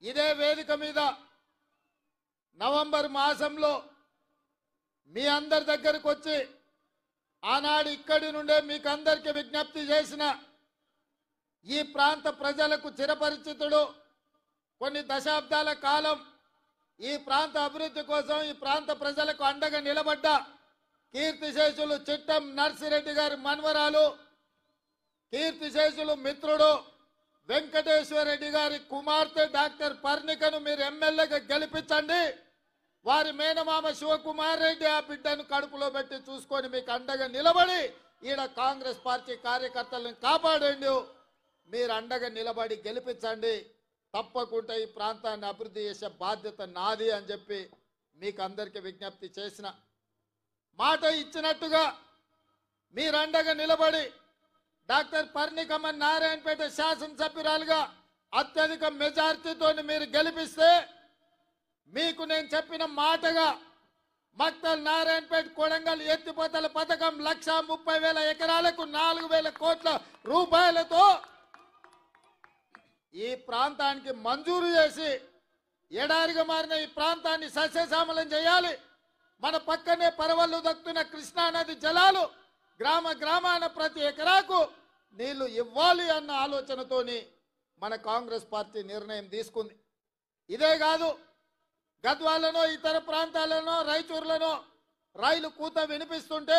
ఇదే వేదిక మీద నవంబర్ మాసంలో మీ అందరి దగ్గరకు వచ్చి ఆనాడు ఇక్కడి నుండే మీకు అందరికీ విజ్ఞప్తి చేసిన ఈ ప్రాంత ప్రజలకు చిరపరిచితుడు, కొన్ని దశాబ్దాల కాలం ఈ ప్రాంత అభివృద్ధి కోసం ఈ ప్రాంత ప్రజలకు అండగా నిలబడ్డ కీర్తిశేషులు చిట్టం నర్సిరెడ్డి గారి మన్వరాలు, కీర్తిశేషులు మిత్రుడు వెంకటేశ్వర రెడ్డి గారి కుమార్తె డాక్టర్ పర్ణికను మీరు ఎమ్మెల్యేగా గెలిపించండి. వారి మేనమామ శివకుమార్ రెడ్డి ఆ బిడ్డను కడుపులో పెట్టి చూసుకొని మీకు అండగా నిలబడి ఈడ కాంగ్రెస్ పార్టీ కార్యకర్తలను కాపాడండి. మీరు అండగా నిలబడి గెలిపించండి. తప్పకుండా ఈ ప్రాంతాన్ని అభివృద్ధి చేసే బాధ్యత నాది అని చెప్పి మీకు అందరికీ విజ్ఞప్తి చేసిన మాట ఇచ్చినట్టుగా మీరు అండగా నిలబడి డాక్టర్ పర్ణికమ్మ నారాయణపేట శాసనసభ్యురాలుగా అత్యధిక మెజార్టీతో మీరు గెలిపిస్తే మీకు నేను చెప్పిన మాటగా మక్తల్ నారాయణపేట కొడంగల్ ఎత్తిపోతల పథకం 1,30,000 ఎకరాలకు 4,000 కోట్ల రూపాయలతో ఈ ప్రాంతానికి మంజూరు చేసి ఎడారిగా మారిన ఈ ప్రాంతాన్ని సస్యశ్యామలం చేయాలి. మన పక్కనే పరవళ్ళు దక్కుతున్న కృష్ణానది జలాలు గ్రామ గ్రామాన ప్రతి ఎకరాకు నీళ్లు ఇవ్వాలి అన్న ఆలోచనతోని మన కాంగ్రెస్ పార్టీ నిర్ణయం తీసుకుంది. ఇదే కాదు, గద్వాలను ఇతర ప్రాంతాలను రాయచూరులను రైలు కూత వినిపిస్తుంటే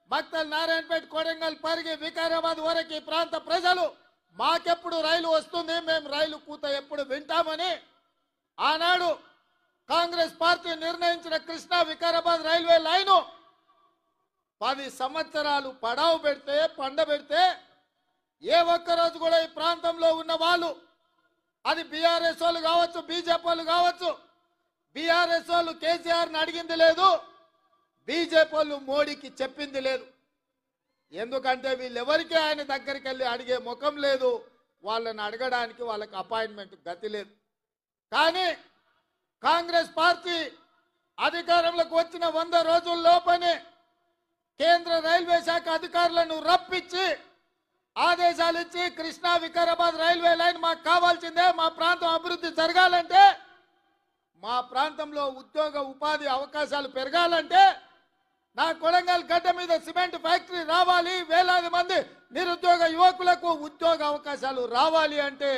మక్తల్ నారాయణపేట కొడంగల్ పరిగి వికారాబాద్ వరకు ఈ ప్రాంత ప్రజలు మాకెప్పుడు రైలు వస్తుంది, మేము రైలు కూత ఎప్పుడు వింటామని ఆనాడు కాంగ్రెస్ పార్టీ నిర్ణయించిన కృష్ణా వికారాబాద్ రైల్వే లైను 10 సంవత్సరాలు పడావు పెడితే పండబెడితే ఏ ఒక్కరోజు కూడా ఈ ప్రాంతంలో ఉన్న వాళ్ళు, అది బీఆర్ఎస్ వాళ్ళు కావచ్చు, బీజేపీ వాళ్ళు కావచ్చు, బీఆర్ఎస్ వాళ్ళు కేసీఆర్ని అడిగింది లేదు, బీజేపీ వాళ్ళు మోడీకి చెప్పింది లేదు. ఎందుకంటే వీళ్ళెవరికి ఆయన దగ్గరికి వెళ్ళి అడిగే ముఖం లేదు, వాళ్ళని అడగడానికి వాళ్ళకి అపాయింట్మెంట్ గతి లేదు. కానీ కాంగ్రెస్ పార్టీ అధికారంలోకి వచ్చిన 100 రోజుల లోపనే కేంద్ర రైల్వే శాఖ అధికారులను రప్పించి ఆదేశాలు ఇచ్చి కృష్ణా వికారాబాద్ రైల్వే లైన్ మాకు కావాల్సిందే, మా ప్రాంతం అభివృద్ధి జరగాలంటే, మా ప్రాంతంలో ఉద్యోగ ఉపాధి అవకాశాలు పెరగాలంటే, నా కొడంగల్ గడ్డ మీద సిమెంట్ ఫ్యాక్టరీ రావాలి, వేలాది మంది నిరుద్యోగ యువకులకు ఉద్యోగ అవకాశాలు రావాలి అంటే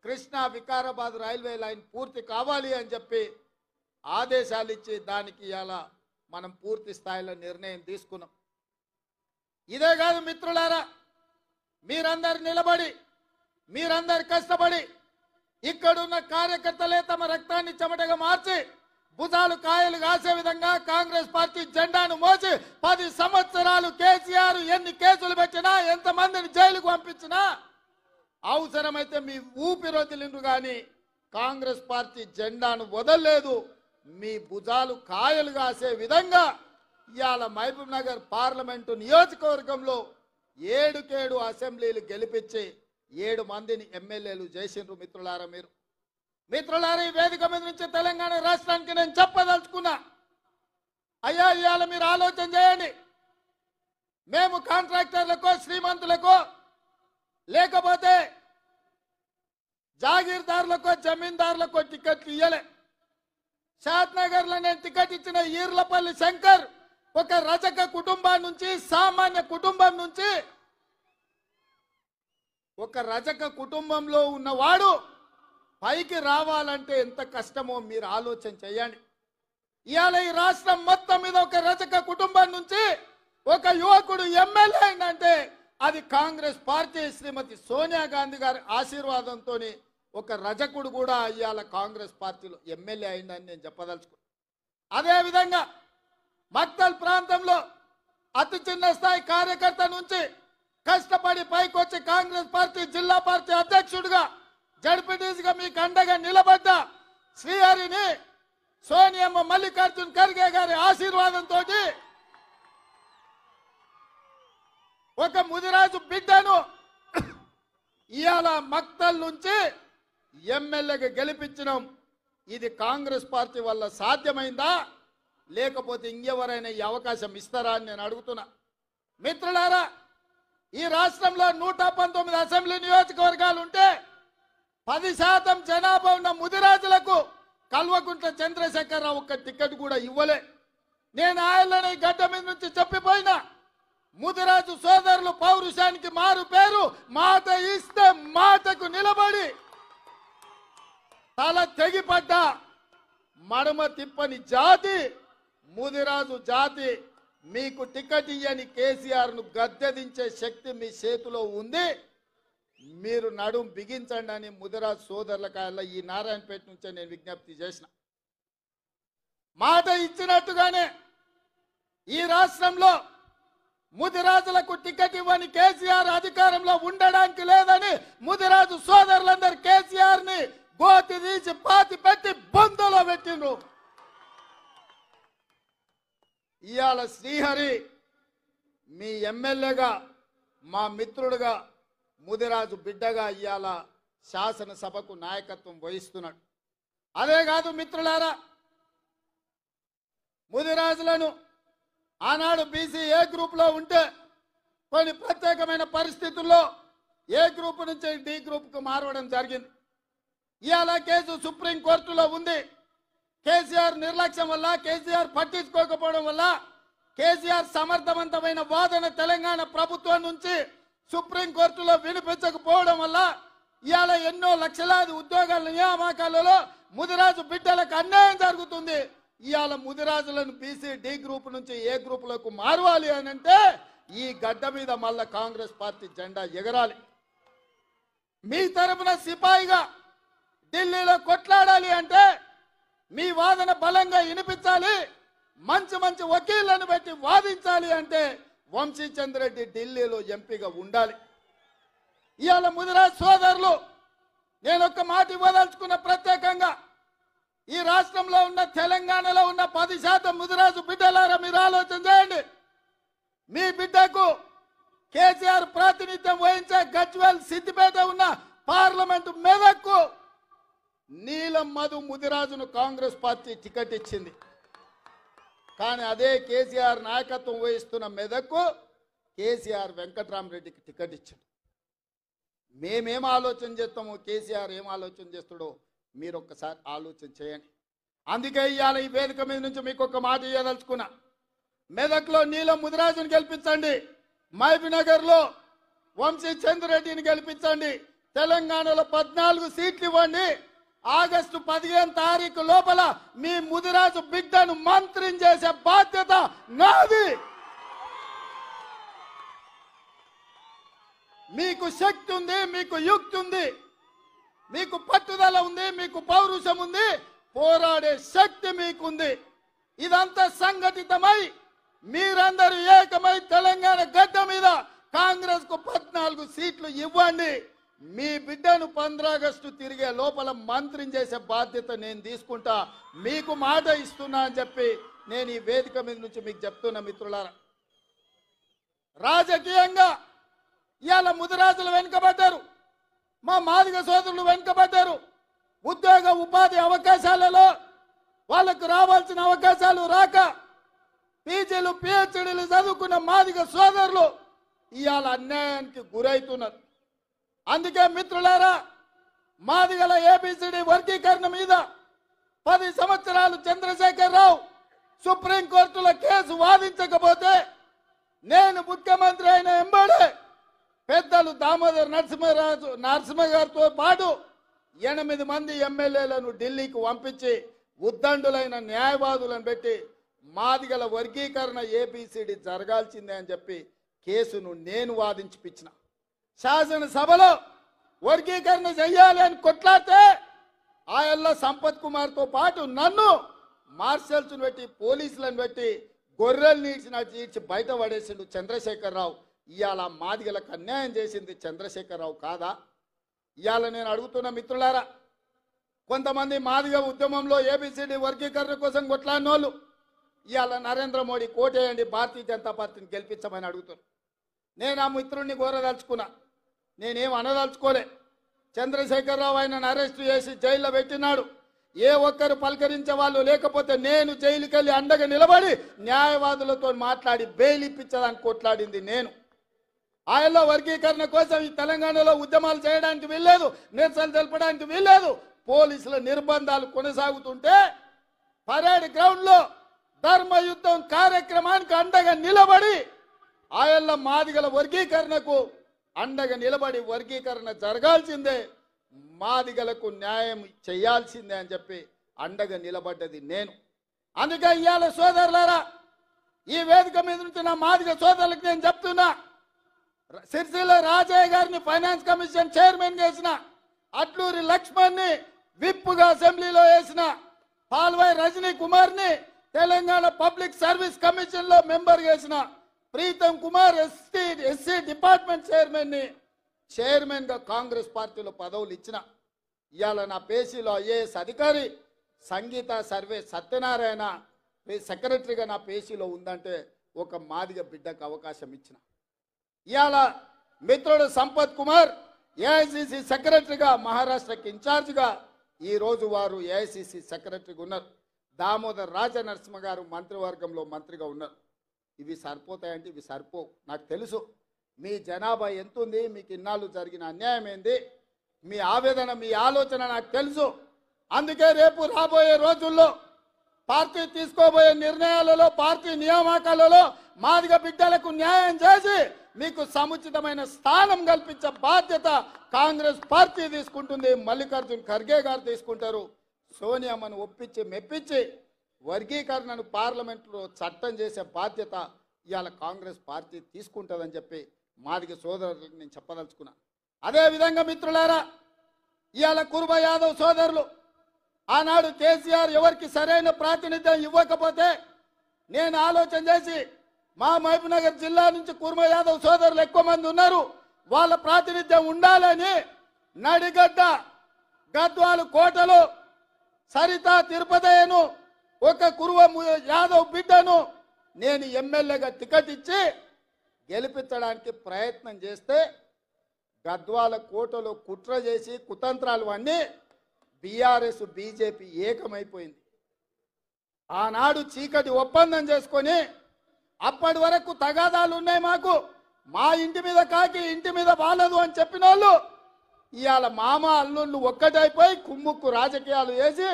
కృష్ణా వికారాబాద్ రైల్వే లైన్ పూర్తి కావాలి అని చెప్పి ఆదేశాలు ఇచ్చి దానికి ఇలా మనం పూర్తి స్థాయిలో నిర్ణయం తీసుకున్నాం. ఇదే కాదు మిత్రులారా, మీరందరు నిలబడి మీరందరు కష్టపడి ఇక్కడున్న కార్యకర్తలే తమ రక్తాన్ని చెమటగా మార్చి భుజాలు కాయలు కాసే విధంగా కాంగ్రెస్ పార్టీ జెండాను మోసి 10 సంవత్సరాలు కేసీఆర్ ఎన్ని కేసులు పెట్టినా, ఎంతమందిని జైలుకు పంపించినా, అవసరమైతే మీ ఊపిరి వదిలిండ్రు కానీ కాంగ్రెస్ పార్టీ జెండాను వదలలేదు. మీ భుజాలు కాయలు కాసే విధంగా ఇవాళ మహబూబ్ నగర్ పార్లమెంటు నియోజకవర్గంలో 7 అసెంబ్లీలు గెలిపించి 7 మందిని ఎమ్మెల్యేలు చేసిండ్రు. మిత్రులారా, ఈ వేదిక మీద నుంచి తెలంగాణ రాష్ట్రానికి నేను చెప్పదలుచుకున్నా, అయ్యా ఇవాళ మీరు ఆలోచన చేయండి. మేము కాంట్రాక్టర్లకో శ్రీమంతులకో లేకపోతే జాగీర్దారులకో జమీందారులకో టికెట్లు ఇయ్యలే. షాద్నగర్లో నేను టికెట్ ఇచ్చిన ఈర్లపల్లి శంకర్ ఒక రజక కుటుంబం నుంచి, సామాన్య కుటుంబం నుంచి, ఒక రజక కుటుంబంలో ఉన్నవాడు పైకి రావాలంటే ఎంత కష్టమో మీరు ఆలోచన చేయండి. ఇవాళ ఈ రాష్ట్రం మొత్తం మీద ఒక రజక కుటుంబం నుంచి ఒక యువకుడు ఎమ్మెల్యే అయిందంటే అది కాంగ్రెస్ పార్టీ శ్రీమతి సోనియా గాంధీ గారి ఆశీర్వాదంతో ఒక రజకుడు కూడా ఇవాళ కాంగ్రెస్ పార్టీలో ఎమ్మెల్యే అయిందని నేను చెప్పదలుచుకున్నాను. అదేవిధంగా మక్తల్ ప్రాంతంలో అతి చిన్న స్థాయి కార్యకర్త నుంచి కష్టపడి పైకి వచ్చి కాంగ్రెస్ పార్టీ జిల్లా పార్టీ అధ్యక్షుడిగా జడ్పీటీసీగా మీకు అండగా నిలబడ్డ శ్రీహరిని సోనియమ్మ మల్లికార్జున్ ఖర్గే గారి ఆశీర్వాదంతో ఒక ముదిరాజు బిడ్డను ఇవాళ మక్తల్ నుంచి ఎమ్మెల్యేగా గెలిపించడం ఇది కాంగ్రెస్ పార్టీ వల్ల సాధ్యమైందా, లేకపోతే ఇంకెవరైనా ఈ అవకాశం ఇస్తారా అని నేను అడుగుతున్నా. మిత్రులారా, ఈ రాష్ట్రంలో 119 అసెంబ్లీ నియోజకవర్గాలు ఉంటే 10% జనాభా ఉన్న ముదిరాజు కల్వకుంట్ల చంద్రశేఖరరావు ఒక్క టికెట్ కూడా ఇవ్వలే. నేను ఆయనని గడ్డ మీద నుంచి చెప్పిపోయినా, ముదిరాజు సోదరులు పౌరుషానికి మారు పేరు, మాట ఇస్తే మాటకు నిలబడి తల తెగిపడ్డా మడమ తిప్పని జాతి ముదిరాజు జాతి. మీకు టికెట్ ఇయ్యని కేసీఆర్ ను గద్దెదించే శక్తి మీ చేతిలో ఉంది, మీరు నడుం బిగించండి అని ముదిరాజు సోదరుల ఈ నారాయణపేట నుంచే నేను విజ్ఞప్తి చేసిన. మాట ఇచ్చినట్టుగానే ఈ రాష్ట్రంలో ముదిరాజులకు టికెట్ ఇవ్వని కేసీఆర్ అధికారంలో ఉండడానికి లేదని ముదిరాజు సోదరులందరూ కేసీఆర్ ని గోతి తీసి పాతి పెట్టి బొందలో పెట్టిండ్రు. ఇవాళ శ్రీహరి మీ ఎమ్మెల్యేగా, మా మిత్రుడుగా, ముదిరాజు బిడ్డగా ఇవాళ శాసనసభకు నాయకత్వం వహిస్తున్నాడు. అదే కాదు మిత్రులారా, ముదిరాజులను ఆనాడు బీసీ ఏ గ్రూప్ లో ఉంటే కొన్ని ప్రత్యేకమైన పరిస్థితుల్లో ఏ గ్రూప్ నుంచి డి గ్రూప్ కు మారవడం జరిగింది. ఇవాళ కేసు సుప్రీంకోర్టులో ఉంది. కేసీఆర్ నిర్లక్ష్యం వల్ల, కేసీఆర్ పట్టించుకోకపోవడం వల్ల, కేసీఆర్ సమర్థవంతమైన వాదన తెలంగాణ ప్రభుత్వం నుంచి సుప్రీంకోర్టులో వినిపించకపోవడం వల్ల ఇవాళ ఎన్నో లక్షలాది ఉద్యోగాల నియామకాలలో ముదిరాజు బిడ్డలకు అన్యాయం జరుగుతుంది. ఇవాళ ముదిరాజులను బీసీ డి గ్రూప్ నుంచి ఏ గ్రూపులకు మారవాలి అని అంటే ఈ గడ్డ మీద మళ్ళా కాంగ్రెస్ పార్టీ జెండా ఎగరాలి. మీ తరపున సిపాయిగా ఢిల్లీలో కొట్లాడాలి అంటే మీ వాదన బలంగా వినిపించాలి. మంచి మంచి వకీళ్లను పెట్టి వాదించాలి అంటే వంశీచంద్రెడ్డి ఢిల్లీలో ఎంపీగా ఉండాలి. ఇవాళ ముదిరాజ్ సోదరులు నేను ఒక్క మాట ఇవ్వదలుచుకున్న, ప్రత్యేకంగా ఈ రాష్ట్రంలో ఉన్న తెలంగాణలో ఉన్న 10% ముదిరాజు బిడ్డలారా మీరు ఆలోచన చేయండి. మీ బిడ్డకు కేసీఆర్ ప్రాతినిధ్యం వహించే గజ్వేల్ సిద్దిపేట ఉన్న పార్లమెంటు మెదక్కు నీలం మధు ముదిరాజును కాంగ్రెస్ పార్టీ టికెట్ ఇచ్చింది. కానీ అదే కేసీఆర్ నాయకత్వం వహిస్తున్న మెదక్కు కేసీఆర్ వెంకట్రామరెడ్డికి టికెట్ ఇచ్చింది. మేమేం ఆలోచన చేస్తామో, కేసీఆర్ ఏం ఆలోచన చేస్తాడో మీరు ఒక్కసారి ఆలోచన చేయండి. అందుకే ఇవాళ ఈ వేదిక మీద నుంచి మీకు ఒక మాట ఇవ్వదలుచుకున్నా. మెదక్లో నీలం ముదిరాజును గెలిపించండి, మహబూబ్నగర్లో వంశీచంద్రెడ్డిని గెలిపించండి, తెలంగాణలో 14 సీట్లు ఇవ్వండి. ఆగస్టు 15 తారీఖు లోపల మీ ముదిరాజు బిడ్డను మంత్రిని చేసే బాధ్యత నాది. మీకు శక్తి ఉంది, మీకు యుక్తి ఉంది, మీకు పట్టుదల ఉంది, మీకు పౌరుషం ఉంది, పోరాడే శక్తి మీకుంది. ఇదంతా సంఘటితమై మీరందరూ ఏకమై తెలంగాణ గడ్డ మీద కాంగ్రెస్ కు 14 సీట్లు ఇవ్వండి. మీ బిడ్డను 15 ఆగస్టు తిరిగే లోపల మంత్రిని చేసే బాధ్యత నేను తీసుకుంటా, మీకు మాట ఇస్తున్నా అని చెప్పి నేను ఈ వేదిక మీద నుంచి మీకు చెప్తున్నా. మిత్రులారా, రాజకీయంగా ఇవాళ ముదిరాజులు వెనుకబడ్డారు, మా మాదిగ సోదరులు వెనుకబడ్డారు. ఉద్యోగ ఉపాధి అవకాశాలలో వాళ్ళకు రావాల్సిన అవకాశాలు రాక పీజీలు పిహెచ్డీలు చదువుకున్న మాదిగ సోదరులు ఇవాళ అన్యాయానికి గురవుతున్నారు. అందుకే మిత్రులారా, మాదిగల ఏబిసిడి వర్గీకరణ మీద 10 సంవత్సరాలు చంద్రశేఖరరావు సుప్రీంకోర్టులో కేసు వాదించకపోతే నేను ముఖ్యమంత్రి అయిన ఎంబడే పెద్దలు దామోదర్ నరసింహ గారితో పాటు 8 మంది ఎమ్మెల్యేలను ఢిల్లీకి పంపించి ఉద్దండులైన న్యాయవాదులను పెట్టి మాదిగల వర్గీకరణ ఏబిసిడి జరగాల్సిందే అని చెప్పి కేసును నేను వాదించిపించిన. శాసనసభలో వర్గీకరణ చెయ్యాలి అని కొట్లాడితే ఆయల్ల సంపత్ కుమార్తో పాటు నన్ను మార్షల్స్ను పెట్టి పోలీసులను పెట్టి గొర్రెలు ఈడ్చి బయట పడేసిండు చంద్రశేఖరరావు. ఇవాళ మాదిగలకు అన్యాయం చేసింది చంద్రశేఖరరావు కాదా? ఇవాళ నేను అడుగుతున్న మిత్రులారా, కొంతమంది మాదిగ ఉద్యమంలో ఏబిసిడి వర్గీకరణ కోసం కొట్లాడిన వాళ్ళు ఇవాళ నరేంద్ర మోడీ కోటేయండి, భారతీయ జనతా పార్టీని గెలిపించమని అడుగుతున్నారు. నేను ఆ మిత్రుడిని కోరదలుచుకున్నా, నేనేం అనదలుచుకోలే. చంద్రశేఖరరావు ఆయనను అరెస్ట్ చేసి జైల్లో పెట్టినాడు. ఏ ఒక్కరు పలకరించే వాళ్ళు లేకపోతే నేను జైలుకి వెళ్ళి అండగా నిలబడి న్యాయవాదులతో మాట్లాడి బెయిల్ ఇప్పించడానికి కొట్లాడింది నేను. ఆయనలో వర్గీకరణ కోసం ఈ తెలంగాణలో ఉద్యమాలు చేయడానికి వీల్లేదు, నిరసనలు తెలపడానికి వీల్లేదు. పోలీసుల నిర్బంధాలు కొనసాగుతుంటే పరేడ్ గ్రౌండ్ లో ధర్మయుద్ధం కార్యక్రమానికి అండగా నిలబడి ఆయల్ల మాదిగల వర్గీకరణకు అండగా నిలబడి వర్గీకరణ జరగాల్సిందే, మాదిగలకు న్యాయం చేయాల్సిందే అని చెప్పి అండగా నిలబడ్డది నేను. అందుకే ఇవాళ సోదరులారా, ఈ వేదిక మీద నుంచి నా మాదిగ సోదరులకు నేను చెప్తున్నా, సిరిసిల్ల రాజయ్య గారిని ఫైనాన్స్ కమిషన్ చైర్మన్ చేసిన, అట్లూరి లక్ష్మణ్ని విప్పుగా అసెంబ్లీలో వేసిన, పాల్వాయి రజనీ కుమార్ని తెలంగాణ పబ్లిక్ సర్వీస్ కమిషన్ లో మెంబర్ చేసిన, Pritam Kumar SC department chairman గా కాంగ్రెస్ పార్టీలో పదవులు ఇచ్చిన, ఇవాళ నా పేసీలో ఐఏఎస్ అధికారి సంగీత సర్వే సత్యనారాయణ సెక్రటరీగా నా పేసీలో ఉందంటే ఒక మాదిగ బిడ్డకు అవకాశం ఇచ్చిన. ఇవాళ మిత్రుడు సంపత్ కుమార్ ఏఐసిసి సెక్రటరీగా మహారాష్ట్రకి ఇన్ఛార్జిగా ఈరోజు వారు ఏఐసిసి సెక్రటరీగా ఉన్నారు. దామోదర్ రాజ నరసింహ గారు మంత్రివర్గంలో మంత్రిగా ఉన్నారు. ఇవి సరిపోతాయంటే ఇవి సరిపోవు. నాకు తెలుసు మీ జనాభా ఎంతుంది, మీకు ఇన్నాళ్ళు జరిగిన అన్యాయం ఏంది, మీ ఆవేదన మీ ఆలోచన నాకు తెలుసు. అందుకే రేపు రాబోయే రోజుల్లో పార్టీ తీసుకోబోయే నిర్ణయాలలో, పార్టీ నియామకాలలో మాదిగ బిడ్డలకు న్యాయం చేసి మీకు సముచితమైన స్థానం కల్పించే బాధ్యత కాంగ్రెస్ పార్టీ తీసుకుంటుంది. మల్లికార్జున్ ఖర్గే గారు తీసుకుంటారు. సోనియామ్మను ఒప్పించి మెప్పించి వర్గీకరణను పార్లమెంట్లో చట్టం చేసే బాధ్యత ఇవాళ కాంగ్రెస్ పార్టీ తీసుకుంటుందని చెప్పి మాదిగ సోదరులకు నేను చెప్పదలుచుకున్నా. అదేవిధంగా మిత్రులారా, ఇవాళ కురుబ యాదవ్ సోదరులు ఆనాడు కేసీఆర్ ఎవరికి సరైన ప్రాతినిధ్యం ఇవ్వకపోతే నేను ఆలోచన చేసి మా మహబూబ్నగర్ జిల్లా నుంచి కురుబ యాదవ్ సోదరులు ఎక్కువ మంది ఉన్నారు, వాళ్ళ ప్రాతినిధ్యం ఉండాలని నడిగడ్డ గద్వాలు కోటలో సరిత తిరుపతయ్యను ఒక కురువ యాదవ్ బిడ్డను నేను ఎమ్మెల్యేగా టికెట్ ఇచ్చి గెలిపించడానికి ప్రయత్నం చేస్తే గద్వాల కోటలో కుట్ర చేసి కుతంత్రాలు అన్నీ బీఆర్ఎస్ బీజేపీ ఏకమైపోయింది. ఆనాడు చీకటి ఒప్పందం చేసుకొని అప్పటి వరకు తగాదాలు ఉన్నాయి మాకు, మా ఇంటి మీద కాకి ఇంటి మీద వాలదు అని చెప్పిన వాళ్ళు ఇవాళ మామ అల్లుళ్ళు ఒక్కటైపోయి కుమ్ముక్కు రాజకీయాలు వేసి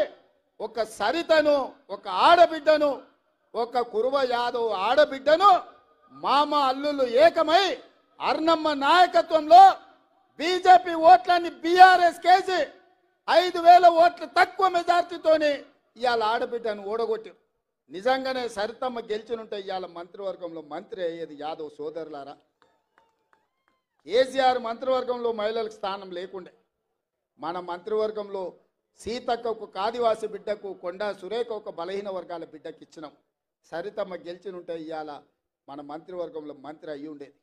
ఒక సరితను, ఒక ఆడబిడ్డను, ఒక కురువ యాదవ్ ఆడబిడ్డను మామ అల్లుళ్ళు ఏకమై అర్నమ్మ నాయకత్వంలో బీజేపీ ఓట్లని బీఆర్ఎస్ కేసి 5,000 ఓట్లు తక్కువ మెజార్టీతోని ఇవాళ ఆడబిడ్డను ఓడగొట్టారు. నిజంగానే సరితమ్మ గెలిచినుంటే ఇవాళ మంత్రివర్గంలో మంత్రి అయ్యేది యాదవ్ సోదరులారా. కేసీఆర్ మంత్రివర్గంలో మహిళలకు స్థానం లేకుండే, మన మంత్రివర్గంలో సీతక్కకు ఆదివాసి బిడ్డకు, కొండా సురేఖ ఒక బలహీన వర్గాల బిడ్డకి ఇచ్చినాం. సరితమ్మ గెలిచినుంటే ఇవాళ మన మంత్రివర్గంలో మంత్రి అయ్యి ఉండేది.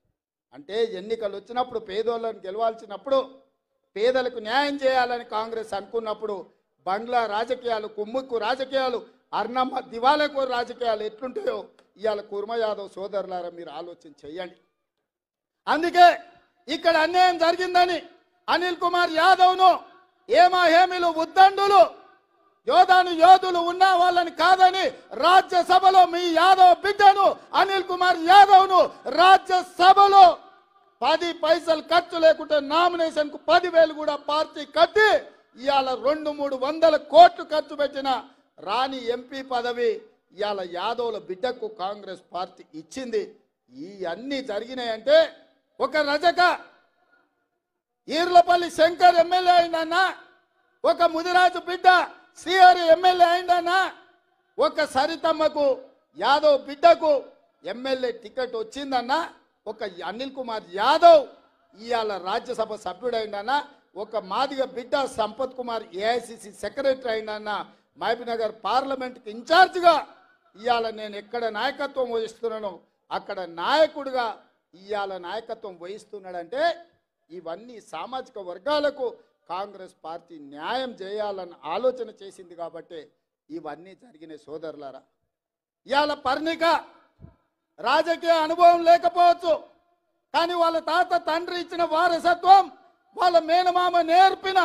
అంటే ఎన్నికలు వచ్చినప్పుడు పేదోళ్ళని గెలవాల్సినప్పుడు పేదలకు న్యాయం చేయాలని కాంగ్రెస్ అనుకున్నప్పుడు బంగ్లా రాజకీయాలు, కుమ్ముక్కు రాజకీయాలు, అర్నమ్మ దివాలకు రాజకీయాలు ఎట్లుంటాయో ఇవాళ కుర్మ యాదవ్ సోదరులారా మీరు ఆలోచన చెయ్యండి. అందుకే ఇక్కడ అన్యాయం జరిగిందని అనిల్ కుమార్ యాదవ్ను ఏమాహేమిలు ఉద్దండులు యోధులు ఉన్న వాళ్ళని కాదని రాజ్యసభలో మీ యాదవ్ బిడ్డను అనిల్ కుమార్ యాదవ్ను రాజ్యసభలో 10 పైసలు ఖర్చు లేకుంటే నామినేషన్ కు 10,000 కూడా పార్టీ కట్టి ఇవాళ 200-300 కోట్లు ఖర్చు పెట్టిన రాని ఎంపీ పదవి ఇవాళ యాదవ్ల బిడ్డకు కాంగ్రెస్ పార్టీ ఇచ్చింది. ఈ అన్ని జరిగినాయంటే ఒక రజక ఈర్లపల్లి శంకర్ ఎమ్మెల్యే అయిందన్నా, ఒక ముదిరాజు బిడ్డ శ్రీహరి ఎమ్మెల్యే అయిందన్నా, ఒక సరితమ్మకు యాదవ్ బిడ్డకు ఎమ్మెల్యే టికెట్ వచ్చిందన్నా, ఒక అనిల్ కుమార్ యాదవ్ ఇవాళ రాజ్యసభ సభ్యుడైందన్నా, ఒక మాదిగ బిడ్డ సంపత్ కుమార్ ఏఐసిసి సెక్రటరీ అయిందన్నా, మహబూబ్నగర్ పార్లమెంట్కి ఇన్ఛార్జిగా ఇవాళ నేను ఎక్కడ నాయకత్వం వహిస్తున్నానో అక్కడ నాయకుడిగా ఇవాళ నాయకత్వం వహిస్తున్నాడంటే ఇవన్నీ సామాజిక వర్గాలకు కాంగ్రెస్ పార్టీ న్యాయం చేయాలని ఆలోచన చేసింది కాబట్టి ఇవన్నీ జరిగిన సోదరులారా. ఇవాళ పర్ణిక రాజకీయ అనుభవం లేకపోవచ్చు, కానీ వాళ్ళ తాత తండ్రి ఇచ్చిన వారసత్వం, వాళ్ళ మేనమామ నేర్పిన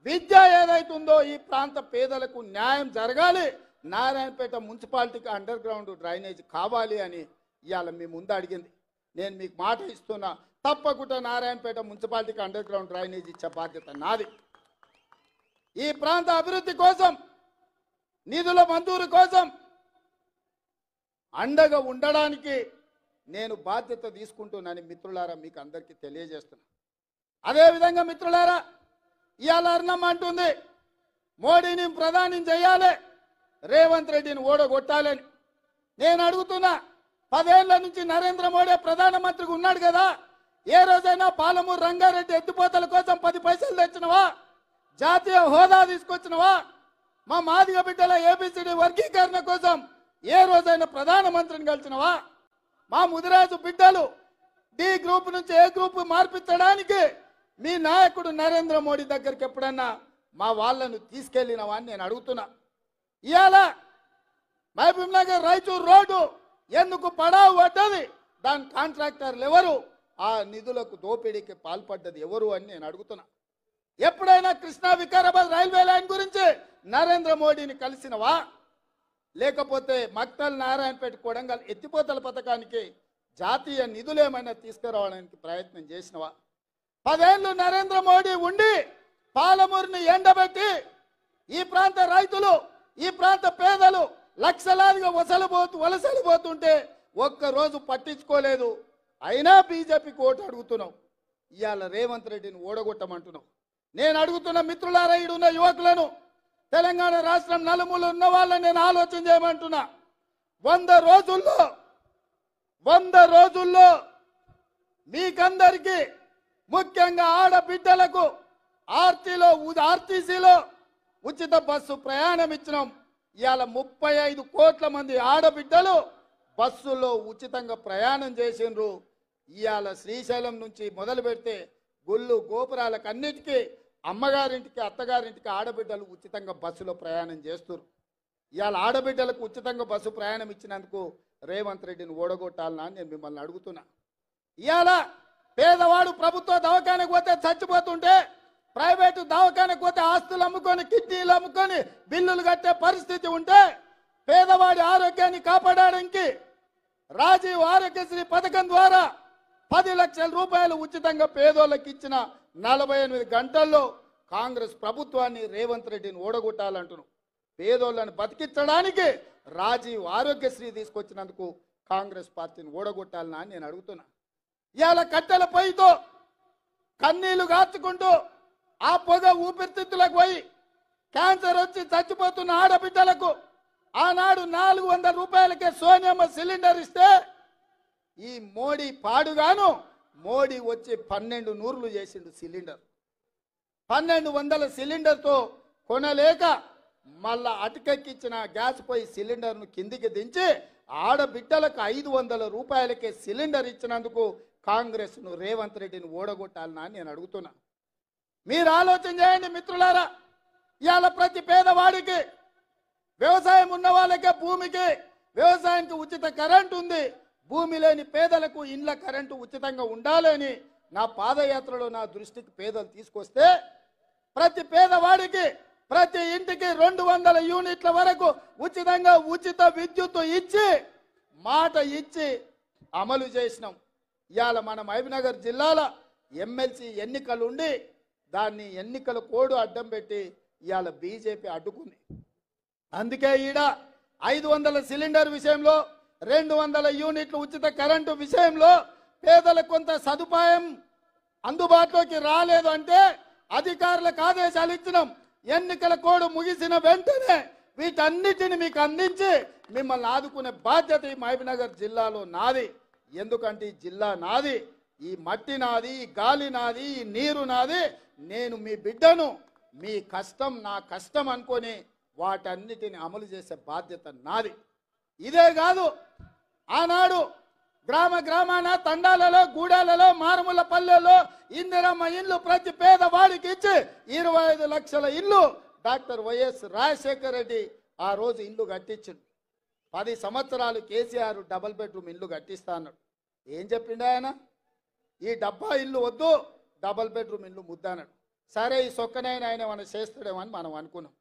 విద్య ఏదైతుందో ఈ ప్రాంత పేదలకు న్యాయం జరగాలి, నారాయణపేట మున్సిపాలిటీకి అండర్ గ్రౌండ్ డ్రైనేజ్ కావాలి అని ఇవాళ మీ ముందు అడిగింది. నేను మీకు మాట ఇస్తున్నా, తప్పకుండా నారాయణపేట మున్సిపాలిటీకి అండర్ గ్రౌండ్ డ్రైనేజ్ ఇచ్చే బాధ్యత నాది. ఈ ప్రాంత అభివృద్ధి కోసం, నిధుల మంజూరు కోసం అండగా ఉండడానికి నేను బాధ్యత తీసుకుంటున్నాను మిత్రులారా, మీకు అందరికీ తెలియజేస్తున్నా. అదేవిధంగా మిత్రులారా, ఇవాళ అర్ణం అంటుంది మోడీని ప్రధాని చేయాలి, రేవంత్ రెడ్డిని ఓడగొట్టాలని. నేను అడుగుతున్నా, 10 ఏళ్ల నుంచి నరేంద్ర మోడీ ప్రధానమంత్రిగా ఉన్నాడు కదా, ఏ రోజైనా పాలమూరు రంగారెడ్డి ఎత్తిపోతల కోసం 10 పైసలు తెచ్చినవా? జాతీయ హోదా తీసుకొచ్చినవా? మా మాదిగ బిడ్డల ఏబిసిడి వర్గీకరణ కోసం ఏ రోజైనా ప్రధానమంత్రిని కలిసినవా? మా ముదిరాజు బిడ్డలు డి గ్రూప్ నుంచి ఏ గ్రూప్ మార్పించడానికి మీ నాయకుడు నరేంద్ర మోడీ దగ్గరికి ఎప్పుడన్నా మా వాళ్ళను తీసుకెళ్ళినవా అని నేను అడుగుతున్నా. ఇవాళ మహబూబ్ నగర్ రాయచూరు రోడ్డు ఎందుకు పడావు పడ్డది? దాని కాంట్రాక్టర్లు ఎవరు? ఆ నిధులకు దోపిడీకి పాల్పడ్డది ఎవరు అని నేను అడుగుతున్నా. ఎప్పుడైనా కృష్ణా వికారాబాద్ రైల్వే లైన్ గురించి నరేంద్ర మోడీని కలిసినవా? లేకపోతే మక్తల్ నారాయణపేట కొడంగల్ ఎత్తిపోతల పథకానికి జాతీయ నిధులు ఏమైనా తీసుకురావడానికి ప్రయత్నం చేసినవా? 10 ఏళ్ళు నరేంద్ర మోడీ ఉండి పాలమూరుని ఎండబెట్టి ఈ ప్రాంత రైతులు, ఈ ప్రాంత పేదలు లక్షలాదిగా వలసలిపోతుంటే ఒక్కరోజు పట్టించుకోలేదు. అయినా బీజేపీకి ఓటు అడుగుతున్నావు. ఇవాళ రేవంత్ రెడ్డిని ఓడగొట్టమంటున్నావు. నేను అడుగుతున్న మిత్రులారా, ఈడున్న యువకులను, తెలంగాణ రాష్ట్రం నలుమూల ఉన్న వాళ్ళని నేను ఆలోచన చేయమంటున్నా. 100 రోజుల్లో మీకందరికీ, ముఖ్యంగా ఆడబిడ్డలకు ఆర్టీసీలో ఉచిత బస్సు ప్రయాణం ఇచ్చినాం. ఇవాళ 35 కోట్ల మంది ఆడబిడ్డలు బస్సులో ఉచితంగా ప్రయాణం చేసిండ్రు. ఇవాళ శ్రీశైలం నుంచి మొదలు పెడితే గుళ్ళు గోపురాలకు అన్నిటికీ అమ్మగారింటికి, అత్తగారింటికి ఆడబిడ్డలు ఉచితంగా బస్సులో ప్రయాణం చేస్తున్నారు. ఇవాళ ఆడబిడ్డలకు ఉచితంగా బస్సు ప్రయాణం ఇచ్చినందుకు రేవంత్ రెడ్డిని ఓడగొట్టాలనా అని నేను మిమ్మల్ని అడుగుతున్నా. ఇవాళ పేదవాడు ప్రభుత్వ దవాఖానకు పోతే చచ్చిపోతుంటే, ప్రైవేటు దవాఖానకు పోతే ఆస్తులు అమ్ముకొని, కిడ్నీలు అమ్ముకొని బిల్లులు కట్టే పరిస్థితి ఉంటే, పేదవాడి ఆరోగ్యాన్ని కాపాడడానికి రాజీవ్ ఆరోగ్యశ్రీ పథకం ద్వారా 10 లక్షల రూపాయలు ఉచితంగా పేదోళ్ళకి ఇచ్చిన 48 గంటల్లో కాంగ్రెస్ ప్రభుత్వాన్ని రేవంత్ రెడ్డిని ఓడగొట్టాలంటున్నాం. పేదోళ్ళని బతికించడానికి రాజీవ్ ఆరోగ్యశ్రీ తీసుకొచ్చినందుకు కాంగ్రెస్ పార్టీని ఓడగొట్టాలనా అని నేను అడుగుతున్నా. ఇవాళ కట్టెల పొయ్యితో కన్నీళ్లు గార్చుకుంటూ ఆ పొగ ఊపిరితిత్తులకు పోయి క్యాన్సర్ వచ్చి చచ్చిపోతున్న ఆడబిడ్డలకు ఆనాడు 400 రూపాయలకే సోనియమ్మ సిలిండర్ ఇస్తే, ఈ మోడీ పాడుగాను మోడీ వచ్చి 12 నూర్లు చేసిండు సిలిండర్. 1200 సిలిండర్తో కొనలేక మళ్ళా అటుకెక్కిచ్చిన గ్యాస్ పొయ్యి సిలిండర్ను కిందికి దించి ఆడబిడ్డలకు 500 రూపాయలకే సిలిండర్ ఇచ్చినందుకు కాంగ్రెస్ను రేవంత్ రెడ్డిని ఓడగొట్టాలనా అని నేను అడుగుతున్నా. మీరు ఆలోచన చేయండి మిత్రులారా. ఇవాళ ప్రతి పేదవాడికి, వ్యవసాయం ఉన్న వాళ్ళకే భూమికి, వ్యవసాయానికి ఉచిత కరెంటు ఉంది. భూమి లేని పేదలకు ఇండ్ల కరెంటు ఉచితంగా ఉండాలని నా పాదయాత్రలో నా దృష్టికి పేదలు తీసుకొస్తే, ప్రతి పేదవాడికి, ప్రతి ఇంటికి 200 యూనిట్ల వరకు ఉచితంగా ఉచిత విద్యుత్ ఇచ్చి మాట ఇచ్చి అమలు చేసినాం. ఇవాళ మన మహబూబ్నగర్ జిల్లాలో ఎమ్మెల్సీ ఎన్నికలు ఉండి దాన్ని ఎన్నికల కోడ్ అడ్డం పెట్టి ఇవాళ బీజేపీ అడ్డుకుంది. అందుకే ఈడ 500 సిలిండర్ విషయంలో, 200 యూనిట్ల ఉచిత కరెంటు విషయంలో పేదలకు కొంత సదుపాయం అందుబాటులోకి రాలేదు అంటే అధికారులకు ఆదేశాలు ఇచ్చినాం. ఎన్నికల కోడ్ ముగిసిన వెంటనే వీటన్నిటిని మీకు అందించి మిమ్మల్ని ఆదుకునే బాధ్యత ఈ మహబూబ్నగర్ జిల్లాలో నాది. ఎందుకంటే ఈ జిల్లా నాది, ఈ మట్టి నాది, ఈ గాలి నాది, ఈ నీరు నాది. నేను మీ బిడ్డను, మీ కష్టం నా కష్టం అనుకొని వాటన్నిటిని అమలు చేసే బాధ్యత నాది. ఇదే కాదు, ఆనాడు గ్రామాన తండాలలో, గూడాలలో, మారుమూల పల్లెల్లో ఇందిరమ్మ ఇల్లు ప్రతి పేదవాడికి ఇచ్చి 25 లక్షల ఇల్లు డాక్టర్ వైఎస్ రాజశేఖర రెడ్డి ఆ రోజు ఇల్లు కట్టించిండు. 10 సంవత్సరాలు కేసీఆర్ డబుల్ బెడ్రూమ్ ఇల్లు కట్టిస్తా అన్నాడు. ఏం చెప్పిండు ఆయన? ఈ డబ్బా ఇల్లు వద్దు, డబుల్ బెడ్రూమ్ ఇల్లు ముద్దన్నాడు. సరే, ఈ సొక్కనైనా ఆయన మనం చేస్తాడేమో అని మనం అనుకున్నాం.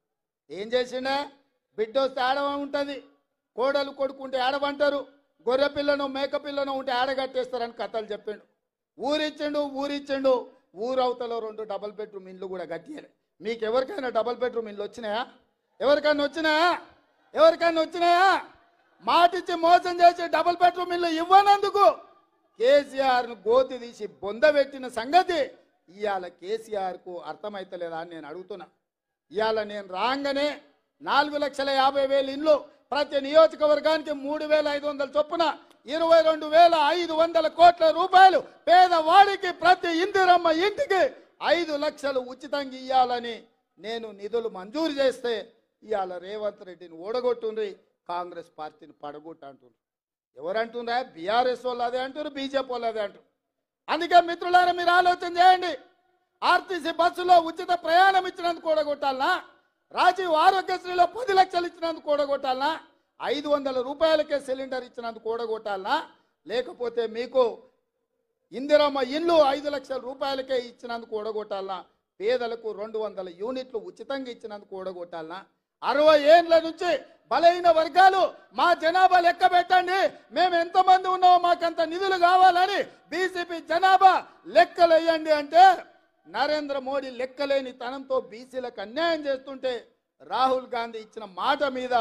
ఏం చేసిండే? బిడ్డ వస్తే ఆడవ ఉంటుంది, కోడలు కొడుకుంటే ఆడవంటారు, గొర్రె పిల్లను మేక పిల్లను ఉంటే ఆడగట్టేస్తారని కథలు చెప్పిండు. ఊరిచ్చిండు. ఊరవతలో 2 డబుల్ బెడ్రూమ్ ఇల్లు కూడా కట్టియాలి. మీకు ఎవరికైనా డబుల్ బెడ్రూమ్ ఇల్లు వచ్చినాయా? ఎవరికైనా వచ్చినాయా? ఎవరికైనా వచ్చినాయా? మాటిచ్చి మోసం చేసి డబుల్ బెడ్రూమ్ ఇల్లు ఇవ్వనందుకు కేసీఆర్ను గోతి తీసి బొందబెట్టిన సంగతి ఇవాళ కేసీఆర్కు అర్థమైతలేదా అని నేను అడుగుతున్నా. ఇవాళ నేను రాగానే 4,50,000 ఇండ్లు ప్రతి నియోజకవర్గానికి 3,500 చొప్పున 22,500 కోట్ల రూపాయలు పేదవాడికి ప్రతి ఇందిరమ్మ ఇంటికి 5 లక్షలు ఉచితంగా ఇవ్వాలని నేను నిధులు మంజూరు చేస్తే ఇవాళ రేవంత్ రెడ్డిని ఓడగొట్టుండ్రి, కాంగ్రెస్ పార్టీని పడగొట్టంటున్నారు. ఎవరంటున్నారా? బీఆర్ఎస్ వాళ్ళు అదే అంటారు, బీజేపీ వాళ్ళు అదే అంటారు. అందుకే మిత్రులారా మీరు ఆలోచన చేయండి. ఆర్టీసీ బస్సులో ఉచిత ప్రయాణం ఇచ్చినందుకు ఓడగొట్టాలనా? రాజీవ్ ఆరోగ్యశ్రీలో 10 లక్షలు ఇచ్చినందుకు ఓడగొట్టాలనా? 500 రూపాయలకే సిలిండర్ ఇచ్చినందుకు ఓడగొట్టాలనా? లేకపోతే మీకు ఇందిరమ్మ ఇల్లు 5 లక్షల రూపాయలకే ఇచ్చినందుకు ఓడగొట్టాలనా? పేదలకు 200 యూనిట్లు ఉచితంగా ఇచ్చినందుకు ఓడగొట్టాలనా? 60 ఏళ్ళ నుంచి బలహీన వర్గాలు మా జనాభా లెక్క పెట్టండి, మేము ఎంతమంది ఉన్నామో మాకంత నిధులు కావాలని బీజేపీ జనాభా లెక్కలు వేయండి అంటే నరేంద్ర మోడీ లెక్కలేని తనంతో బీసీలకు అన్యాయం చేస్తుంటే రాహుల్ గాంధీ ఇచ్చిన మాట మీద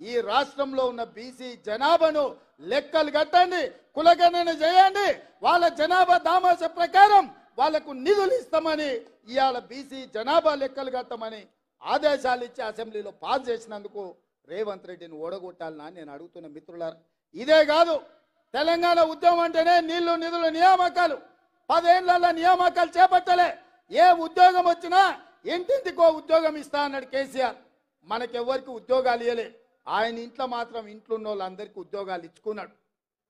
ఈ రాష్ట్రంలో ఉన్న బీసీ జనాభాను లెక్కలు కట్టండి, కులగణన చేయండి, వాళ్ళ జనాభా దామాస ప్రకారం వాళ్లకు నిధులు ఇస్తామని ఇవాళ బీసీ జనాభా లెక్కలు కట్టమని ఆదేశాలు ఇచ్చి అసెంబ్లీలో పాస్ చేసినందుకు రేవంత్ రెడ్డిని ఓడగొట్టాలనా నేను అడుగుతున్న మిత్రులారా. ఇదే కాదు, తెలంగాణ ఉద్యమం అంటేనే నీళ్లు నిధుల నియామకాలు. 10 ఏళ్ల నియామకాలు చేపట్టలే. ఏ ఉద్యోగం వచ్చినా ఇంటింటికో ఉద్యోగం ఇస్తా అన్నాడు కేసీఆర్. మనకెవ్వరికి ఉద్యోగాలు ఇవ్వలే. ఆయన ఇంట్లో మాత్రం ఇంట్లో ఉన్న వాళ్ళందరికీ ఉద్యోగాలు ఇచ్చుకున్నాడు.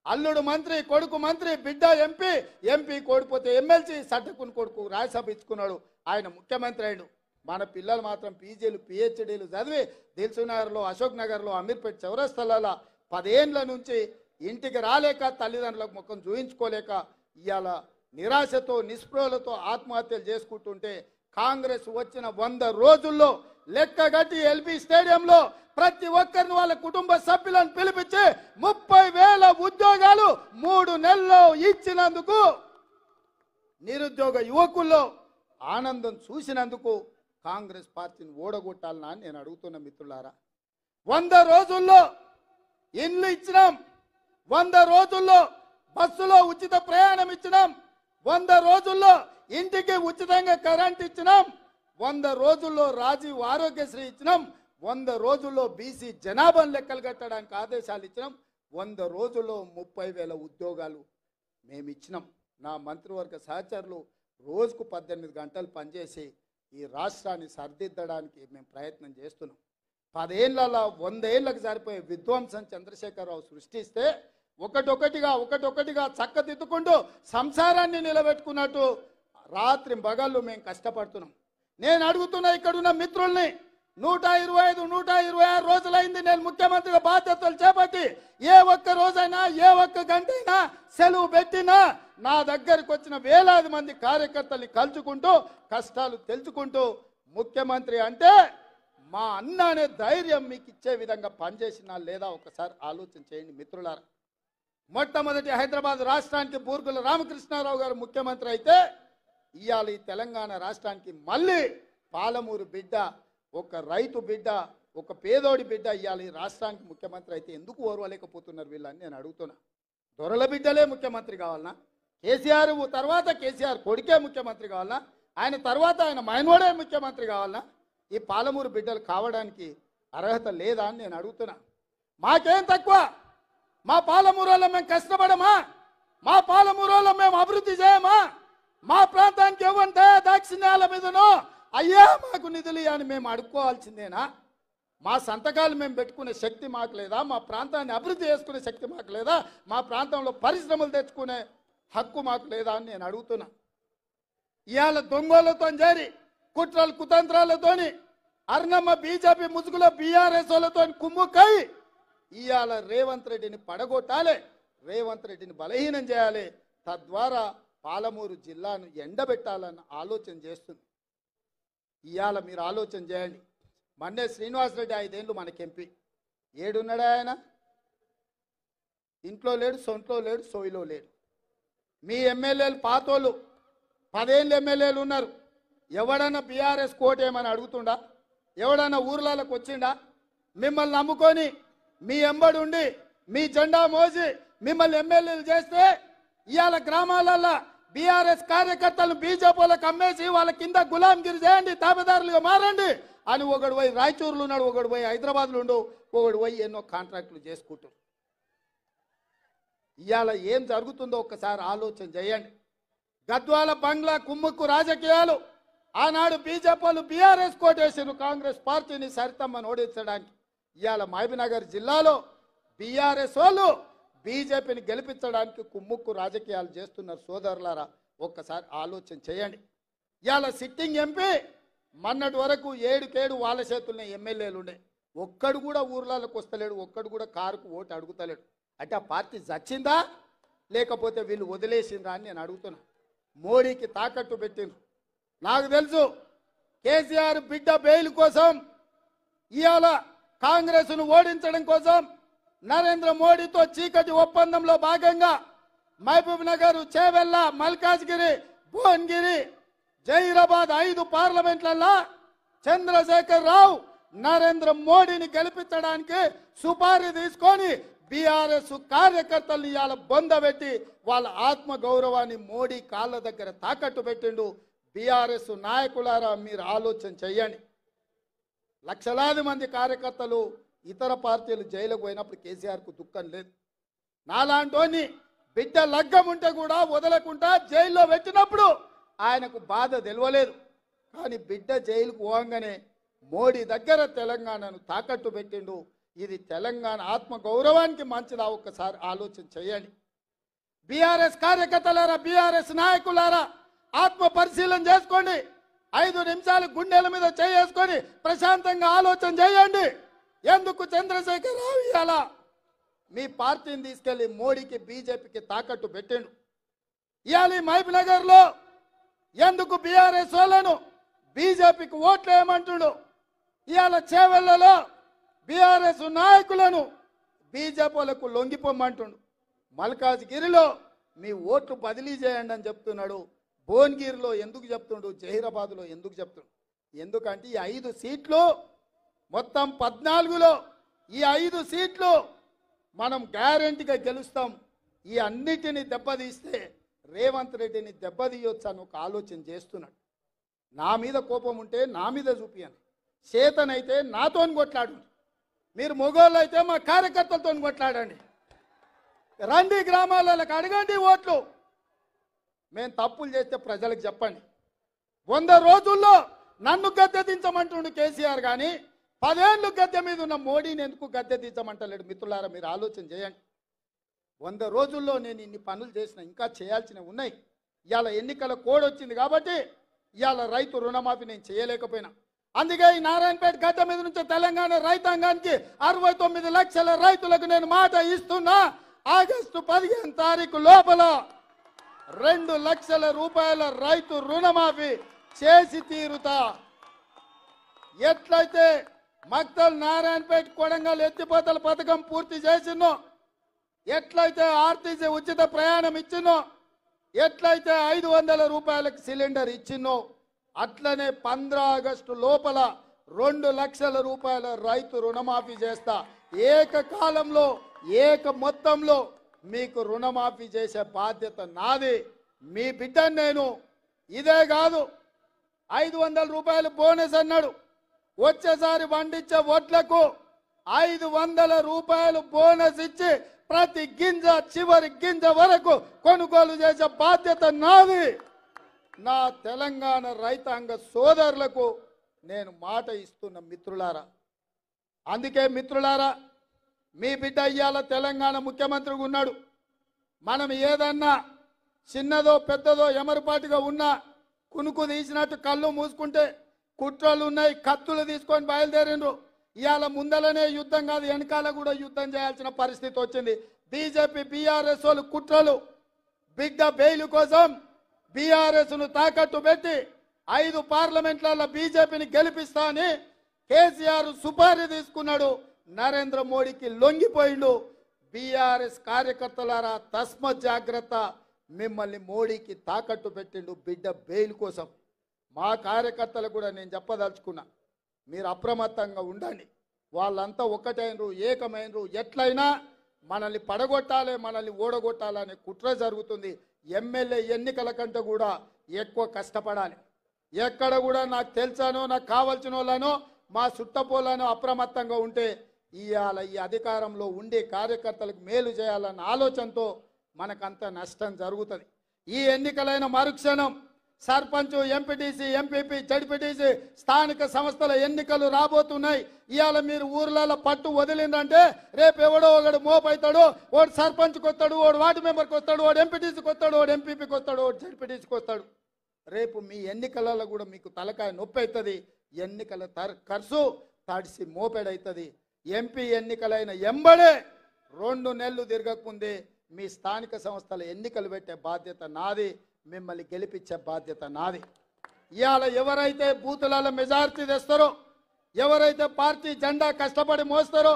అల్లుడు మంత్రి, కొడుకు మంత్రి, బిడ్డ ఎంపీ, ఎంపీ కోడిపోతే ఎమ్మెల్సీ, సడ్డకుని కొడుకు రాజ్యసభ ఇచ్చుకున్నాడు. ఆయన ముఖ్యమంత్రి అయ్యాడు. మన పిల్లలు మాత్రం పీజీలు పిహెచ్డీలు చదివి దిల్సునగర్లో, అశోక్ నగర్లో, అమీర్పేట్ చౌరస్తల 10 ఏళ్ల నుంచి ఇంటికి రాలేక తల్లిదండ్రులకు ముఖం చూయించుకోలేక ఇవాళ నిరాశతో నిస్పృహలతో ఆత్మహత్యలు చేసుకుంటుంటే కాంగ్రెస్ వచ్చిన 100 రోజుల్లో లెక్కగట్టి ఎల్బీ స్టేడియంలో ప్రతి ఒక్కరిని వాళ్ళ కుటుంబ సభ్యులను పిలిపించి 30,000 ఉద్యోగాలు 3 నెలల్లో ఇచ్చినందుకు నిరుద్యోగ యువకుల్లో ఆనందం చూసినందుకు కాంగ్రెస్ పార్టీని ఓడగొట్టాలనా నేను అడుగుతున్న మిత్రులారా. 100 రోజుల్లో ఇల్లు ఇచ్చినాం, 100 రోజుల్లో బస్సులో ఉచిత ప్రయాణం ఇచ్చినాం, 100 రోజుల్లో ఇంటికి ఉచితంగా కరెంట్ ఇచ్చినాం, 100 రోజుల్లో రాజీవ్ ఆరోగ్యశ్రీ ఇచ్చినాం, 100 రోజుల్లో బీసీ జనాభాను లెక్కలు కట్టడానికి ఆదేశాలు ఇచ్చినాం, 100 రోజుల్లో 30,000 ఉద్యోగాలు మేము ఇచ్చినాం. నా మంత్రివర్గ సహచరులు రోజుకు 18 గంటలు పనిచేసి ఈ రాష్ట్రాన్ని సరిదిద్దడానికి మేము ప్రయత్నం చేస్తున్నాం. 10 ఏళ్లలో 100 ఏళ్ళకు సరిపోయే విధ్వంసం చంద్రశేఖరరావు సృష్టిస్తే ఒకటొకటిగా చక్కదిద్దుకుంటూ సంసారాన్ని నిలబెట్టుకున్నట్టు రాత్రి పగళ్ళు మేము కష్టపడుతున్నాం. నేను అడుగుతున్నా ఇక్కడున్న మిత్రుల్ని, 125-126 రోజులైంది నేను ముఖ్యమంత్రిగా బాధ్యతలు చేపట్టి. ఏ ఒక్క రోజైనా, ఏ ఒక్క గంటైనా సెలవు పెట్టినా నా దగ్గరకు వచ్చిన వేలాది మంది కార్యకర్తల్ని కలుచుకుంటూ కష్టాలు తెలుసుకుంటూ ముఖ్యమంత్రి అంటే మా అన్న అనే ధైర్యం మీకు ఇచ్చే విధంగా పనిచేసినా లేదా ఒకసారి ఆలోచన చేయండి మిత్రులారా. మొట్టమొదటి హైదరాబాద్ రాష్ట్రానికి బూర్గుల రామకృష్ణారావు గారు ముఖ్యమంత్రి అయితే ఇవాళ ఈ తెలంగాణ రాష్ట్రానికి మళ్ళీ పాలమూరు బిడ్డ, ఒక రైతు బిడ్డ, ఒక పేదోడి బిడ్డ ఇవాళ ఈ రాష్ట్రానికి ముఖ్యమంత్రి అయితే ఎందుకు ఓర్వలేకపోతున్నారు వీళ్ళని నేను అడుగుతున్నా. దొరల బిడ్డలే ముఖ్యమంత్రి కావాలనా? కేసీఆర్ తర్వాత కేసీఆర్ కొడుకే ముఖ్యమంత్రి కావాలనా? ఆయన తర్వాత ఆయన మైనోడే ముఖ్యమంత్రి కావాలనా? ఈ పాలమూరు బిడ్డలు కావడానికి అర్హత లేదా అని నేను అడుగుతున్నా. మాకేం తక్కువ? మా పాలమూరులో మేము కష్టపడమా? మా పాలమూరులో మేము అభివృద్ధి చేయమా? మా ప్రాంతానికి ఇవ్వంటే దాక్షిణ్యాల మీదనో అయ్యా మాకు నిధులు అని మేము అడుక్కోవాల్సిందేనా? మా సంతకాలు మేము పెట్టుకునే శక్తి మాకు లేదా? మా ప్రాంతాన్ని అభివృద్ధి చేసుకునే శక్తి మాకు లేదా? మా ప్రాంతంలో పరిశ్రమలు తెచ్చుకునే హక్కు మాకు లేదా అని నేను అడుగుతున్నా. ఇవాళ దొంగలతో చేరి కుట్రలు కుతంత్రాలతోని అర్ణమ్మ బీజేపీ ముసుగులో బీఆర్ఎస్ వాళ్ళతో కుమ్ముకై ఇవాళ రేవంత్ రెడ్డిని పడగొట్టాలి, రేవంత్ రెడ్డిని బలహీనం చేయాలి, తద్వారా పాలమూరు జిల్లాను ఎండబెట్టాలని ఆలోచన చేస్తుంది. ఇవాళ మీరు ఆలోచన చేయండి. మన్నే శ్రీనివాసరెడ్డి 5 ఏళ్ళు మనకి ఎంపీ. ఏడున్నాడా ఆయన? ఇంట్లో లేడు, సొంట్లో లేడు, సోయిలో లేడు. మీ ఎమ్మెల్యేలు పాతోళ్ళు 10 ఏళ్ళు ఎమ్మెల్యేలు ఉన్నారు. ఎవడన్నా బీఆర్ఎస్ కోటేమని అడుగుతుండా? ఎవడన్నా ఊర్లలోకి వచ్చిండా? మిమ్మల్ని నమ్ముకొని మీ ఎంబడి ఉండి మీ జెండా మోసి మిమ్మల్ని ఎమ్మెల్యేలు చేస్తే ఇవాళ గ్రామాలల్లో బీఆర్ఎస్ కార్యకర్తలను బీజేపీలకు అమ్మేసి వాళ్ళ కింద గులాంగిరి చేయండి, తాబేదారులుగా మారండి అని ఒకడు పోయి రాయచూరులో ఉన్నాడు, ఒకడు పోయి హైదరాబాద్లో ఉండు, ఒకడు పోయి ఎన్నో కాంట్రాక్టులు చేసుకుంటారు. ఇవాళ ఏం జరుగుతుందో ఒక్కసారి ఆలోచన చేయండి. గద్వాల బంగ్లా కుమ్ముక్కు రాజకీయాలు ఆనాడు బీజేపీలు బీఆర్ఎస్ కోటేసారు కాంగ్రెస్ పార్టీని సరితమ్మని ఓడించడానికి. ఇవాళ మహబూబ్నగర్ జిల్లాలో బీఆర్ఎస్ వాళ్ళు బీజేపీని గెలిపించడానికి కుమ్ముక్కు రాజకీయాలు చేస్తున్నారు. సోదరులారా ఒక్కసారి ఆలోచన చేయండి. ఇవాళ సిట్టింగ్ ఎంపీ మొన్నటి వరకు 7 వాళ్ళ చేతుల్నే ఎమ్మెల్యేలు ఉండే, ఒక్కడు కూడా ఊర్లలోకి వస్తలేడు, ఒక్కడు కూడా కారుకు ఓటు అడుగుతలేడు. అంటే ఆ పార్టీ చచ్చిందా లేకపోతే వీళ్ళు వదిలేసిందా అని నేను అడుగుతున్నా. మోడీకి తాకట్టు పెట్టిండ్రు. నాకు తెలుసు కేసీఆర్ బిడ్డ బెయిల్ కోసం ఇవాళ కాంగ్రెస్ను ఓడించడం కోసం నరేంద్ర మోడీతో చీకటి ఒప్పందంలో భాగంగా మహబూబ్ నగర్, చేవెళ్ళ, మల్కాజ్గిరి, భువనగిరి, జహీరాబాద్ 5 పార్లమెంట్లలో చంద్రశేఖర్ రావు నరేంద్ర మోడీని గెలిపించడానికి సుపారీ తీసుకొని బీఆర్ఎస్ కార్యకర్తలు ఇవాళ బొందబెట్టి వాళ్ళ ఆత్మ గౌరవాన్ని మోడీ కాళ్ళ దగ్గర తాకట్టు పెట్టిండు. బీఆర్ఎస్ నాయకులారా మీరు ఆలోచన చెయ్యండి. లక్షలాది మంది కార్యకర్తలు ఇతర పార్టీలు జైలుకు పోయినప్పుడు కేసీఆర్కు దుఃఖం లేదు. నాలాంటోని బిడ్డ లగ్గం ఉంటే కూడా వదలకుండా జైల్లో పెట్టినప్పుడు ఆయనకు బాధ తెలియలేదు. కానీ బిడ్డ జైలుకు పోగానే మోడీ దగ్గర తెలంగాణను తాకట్టు పెట్టిండు. ఇది తెలంగాణ ఆత్మ గౌరవానికి మంచిదా? ఒక్కసారి ఆలోచన చేయండి. బీఆర్ఎస్ కార్యకర్తలారా, బీఆర్ఎస్ నాయకులారా ఆత్మ పరిశీలన చేసుకోండి. 5 నిమిషాలు గుండెల మీద చేసుకొని ప్రశాంతంగా ఆలోచన చేయండి. ఎందుకు చంద్రశేఖర్ రావు ఇవాళ మీ పార్టీని తీసుకెళ్లి మోడీకి బీజేపీకి తాకట్టు పెట్టిండు? ఇవాళ మహబూబ్ నగర్లో ఎందుకు బీఆర్ఎస్ వాళ్ళను బీజేపీకి ఓట్లు వేయమంటుడు? ఇవాళ చేవెళ్లలో బీఆర్ఎస్ నాయకులను బీజేపీలకు లొంగిపోమంటుండు. మల్కాజ్గిరిలో మీ ఓట్లు బదిలీ చేయండి అని చెప్తున్నాడు. భువనగిరిలో ఎందుకు చెప్తుండు? జహీరాబాద్లో ఎందుకు చెప్తుండు? ఎందుకంటే ఈ 5 సీట్లు మొత్తం 14లో ఈ 5 సీట్లు మనం గ్యారెంటీగా గెలుస్తాం. ఈ అన్నిటిని దెబ్బతీస్తే రేవంత్ రెడ్డిని దెబ్బతీయొచ్చు అని ఒక ఆలోచన చేస్తున్నాడు. నా మీద కోపం ఉంటే నా మీద చూపియండి, చేతనైతే నాతో కొట్లాడు. మీరు మొగోళ్ళు అయితే మా కార్యకర్తలతో కొట్లాడండి. రండి గ్రామాలకు అడగండి ఓట్లు. మేము తప్పులు చేస్తే ప్రజలకు చెప్పండి. 100 రోజుల్లో నన్ను గద్దె దించమంటుండు కేసీఆర్, కానీ 10 ఏళ్ళు గద్దె మీద ఉన్న మోడీని ఎందుకు గద్దె దించమంటలేడు? మిత్రులారా మీరు ఆలోచన చేయండి. 100 రోజుల్లో నేను ఇన్ని పనులు చేసిన, ఇంకా చేయాల్సినవి ఉన్నాయి. ఇవాళ ఎన్నికల కోడ్ వచ్చింది కాబట్టి ఇవాళ రైతు రుణమాఫీ నేను చేయలేకపోయినా. అందుకే ఈ నారాయణపేట గడ్డ మీద నుంచి తెలంగాణ రైతాంగానికి 69 లక్షల రైతులకు నేను మాట ఇస్తున్నా. ఆగస్టు 15 తారీఖు లోపల 2 లక్షల రూపాయల రైతు రుణమాఫీ చేసి తీరుతా. ఎట్లయితే మక్తల్, నారాయణపేట, కొడంగల్ ఎత్తిపోతల పథకం పూర్తి చేసినో, ఎట్లయితే ఆర్టీసీ ఉచిత ప్రయాణం ఇచ్చినో, ఎట్లయితే 500 రూపాయలకు సిలిండర్ ఇచ్చినో, అట్లనే 15 ఆగస్టు లోపల 2 లక్షల రూపాయల రైతు రుణమాఫీ చేస్తా. ఏకకాలంలో ఏక మొత్తంలో మీకు రుణమాఫీ చేసే బాధ్యత నాది. మీ బిడ్డను నేను. ఇదే కాదు 500 రూపాయలు బోనస్ అన్నాడు. వచ్చేసారి పండించే వడ్లకు 500 రూపాయలు బోనస్ ఇచ్చి ప్రతి గింజ చివరి గింజ వరకు కొనుగోలు చేసే బాధ్యత నాది. నా తెలంగాణ రైతాంగ సోదరులకు నేను మాట ఇస్తున్న మిత్రులారా. అందుకే మిత్రులారా, మీ బిడ్డ ఇయ్యాల తెలంగాణ ముఖ్యమంత్రిగా ఉన్నాడు. మనం ఏదన్నా చిన్నదో పెద్దదో ఎమరుపాటుగా ఉన్నా కునుకు తీసినట్టు కళ్ళు మూసుకుంటే కుట్రలు ఉన్నాయి, కత్తులు తీసుకొని బయలుదేరిండ్రు. ఇవాళ ముందలనే యుద్ధం కాదు, వెనకాల కూడా యుద్ధం చేయాల్సిన పరిస్థితి వచ్చింది. బీజేపీ బీఆర్ఎస్ వాళ్ళు కుట్రలు, బిడ్డ బెయిల్ కోసం బీఆర్ఎస్ను తాకట్టు పెట్టి 5 పార్లమెంట్లలో బీజేపీని గెలిపిస్తా అని కేసీఆర్ సుపారీ తీసుకున్నాడు. నరేంద్ర మోడీకి లొంగిపోయిండు. బీఆర్ఎస్ కార్యకర్తలారా తస్మత్ జాగ్రత్త, మిమ్మల్ని మోడీకి తాకట్టు పెట్టిండు బిడ్డ బెయిల్ కోసం. మా కార్యకర్తలకు కూడా నేను చెప్పదలుచుకున్నా, మీరు అప్రమత్తంగా ఉండండి. వాళ్ళంతా ఒక్కటైనరు, ఏకమైనరు. ఎట్లయినా మనల్ని పడగొట్టాలి, మనల్ని ఓడగొట్టాలనే కుట్ర జరుగుతుంది. ఎమ్మెల్యే ఎన్నికల కంటే కూడా ఎక్కువ కష్టపడాలి. ఎక్కడ కూడా నాకు తెలుసానో, నాకు కావాల్సిన వాళ్ళనో, మా చుట్టపోలను అప్రమత్తంగా ఉంటే ఇవాళ ఈ అధికారంలో ఉండే కార్యకర్తలకు మేలు చేయాలన్న ఆలోచనతో మనకంత నష్టం జరుగుతుంది. ఈ ఎన్నికలైన మరుక్షణం సర్పంచ్, ఎంపీటీసీ, ఎంపీపీ, జడ్పీటీసీ స్థానిక సంస్థల ఎన్నికలు రాబోతున్నాయి. ఇవాళ మీరు ఊర్లలో పట్టు వదిలిందంటే రేపు ఎవడో ఒకడు మోపవుతాడు. వాడు సర్పంచ్కి వస్తాడు, వాడు వార్డు మెంబర్కి వస్తాడు, వాడు ఎంపీటీసీకి వస్తాడు, వాడు ఎంపీపీకి వస్తాడు, వాడు జడ్పీటీసీకి వస్తాడు. రేపు మీ ఎన్నికలలో కూడా మీకు తలకాయ నొప్పి అవుతుంది. ఎన్నికల ఖర్చు తడిసి మోపెడవుతుంది. ఎంపీ ఎన్నికలైన ఎంబడే 2 నెలలు తిరగకముందే మీ స్థానిక సంస్థల ఎన్నికలు పెట్టే బాధ్యత నాది, మిమ్మల్ని గెలిపించే బాధ్యత నాది. ఇవాళ ఎవరైతే బూతులలో మెజారిటీ తెస్తారో, ఎవరైతే పార్టీ జెండా కష్టపడి మోస్తారో,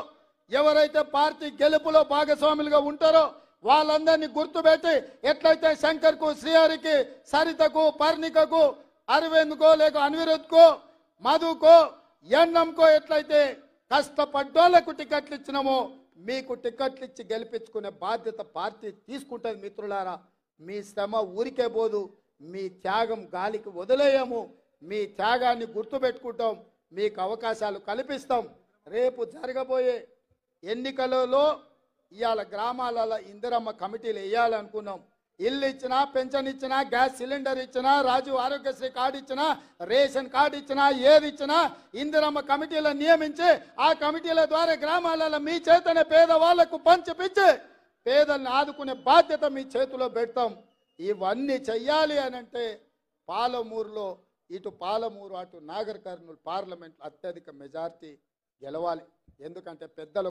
ఎవరైతే పార్టీ గెలుపులో భాగస్వాములుగా ఉంటారో వాళ్ళందరినీ గుర్తుపెట్టి ఎట్లయితే శంకర్కు, శ్రీహరికి, సరితకు, పర్ణికకు, అరవింద్కో, లేక అనిరుద్కో, మధుకో, ఎన్నంకో ఎట్లయితే కష్టపడ్డోళ్లకు టికెట్లు ఇచ్చినామో మీకు టికెట్లు ఇచ్చి గెలిపించుకునే బాధ్యత పార్టీ తీసుకుంటుంది. మిత్రులారా, మీ శ్రమ ఊరికే పోదు, మీ త్యాగం గాలికి వదిలేయము. మీ త్యాగాన్ని గుర్తుపెట్టుకుంటాం, మీకు అవకాశాలు కల్పిస్తాం. రేపు జరగబోయే ఎన్నికలలో ఇవాళ గ్రామాలలో ఇందిరమ్మ కమిటీలు వేయాలనుకున్నాం. ఇల్లు ఇచ్చినా, పెన్షన్ ఇచ్చినా, గ్యాస్ సిలిండర్ ఇచ్చినా, రాజు ఆరోగ్యశ్రీ కార్డు ఇచ్చినా, రేషన్ కార్డు ఇచ్చినా, ఏది ఇచ్చినా ఇందిరమ్మ కమిటీలను నియమించి ఆ కమిటీల ద్వారా గ్రామాలలో మీ చేతనే పేదవాళ్లకు పంచిపించి పేదల్ని ఆదుకునే బాధ్యత మీ చేతిలో పెడతాం. ఇవన్నీ చెయ్యాలి అని అంటే పాలమూరులో ఇటు పాలమూరు అటు నాగర్ కర్నూలు పార్లమెంట్ అత్యధిక మెజార్టీ గెలవాలి. ఎందుకంటే పెద్దలు